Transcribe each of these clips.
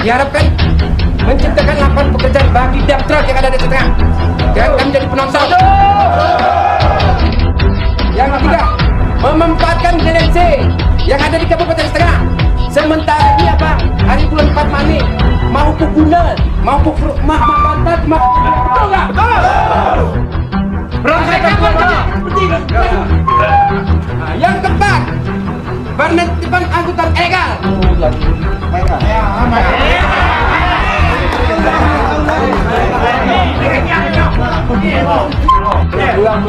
diharapkan menciptakan lapangan pekerjaan bagi dump truck yang ada di tengah dan akan menjadi penonton. Yang ketiga, memanfaatkan DLC yang ada di Kabupaten Setengah. Sementara ini apa? Hari bulan 4 Mei mau Pugunan, mau Mah Pantat, mah betul nggak? Yang keempat, penertiban angkutan ilegal.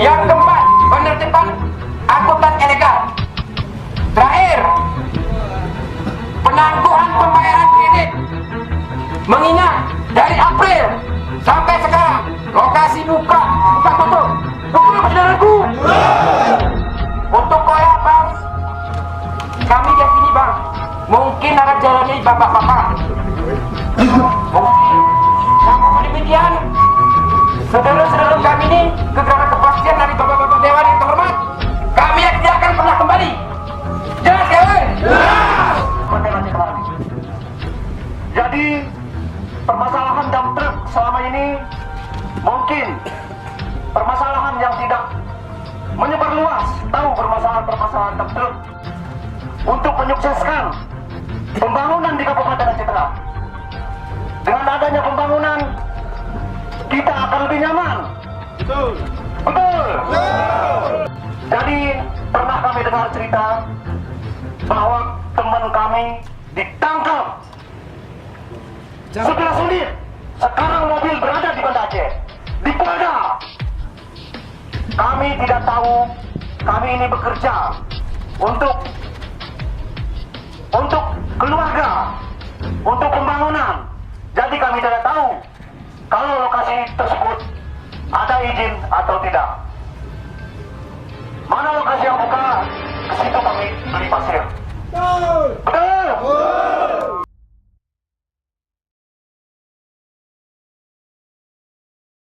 Yang keempat, penertiban angkutan ilegal. Terakhir, penangguhan pembayaran kredit. Mengingat dari April sampai sekarang lokasi buka tutup. Betul saudaraku. Untuk koyak bang, kami yakini bang, mungkin ada jalannya bapak-bapak. Mungkin, namun demikian, saudara-saudara kami ini kekurangan kepastian dari bapak-bapak dewan yang terhormat. Kami yang tidak akan pernah kembali. Jelas ya, weh? Jadi permasalahan dump truck selama ini mungkin permasalahan yang tidak menyebar luas. Tahu permasalahan dump truck untuk menyukseskan pembangunan di Kabupaten Aceh Tengah. Dengan adanya pembangunan, kita akan lebih nyaman. Betul. Jadi pernah kami dengar cerita bahwa teman kami ditangkap 11 unit. Sekarang mobil berada di Banda Aceh, di Polda. Kami tidak tahu. Kami ini bekerja untuk keluarga, untuk pembangunan. Jadi kami tidak tahu kalau lokasi tersebut ada izin atau tidak. Mana lokasi yang buka, ke situ kami beli pasir.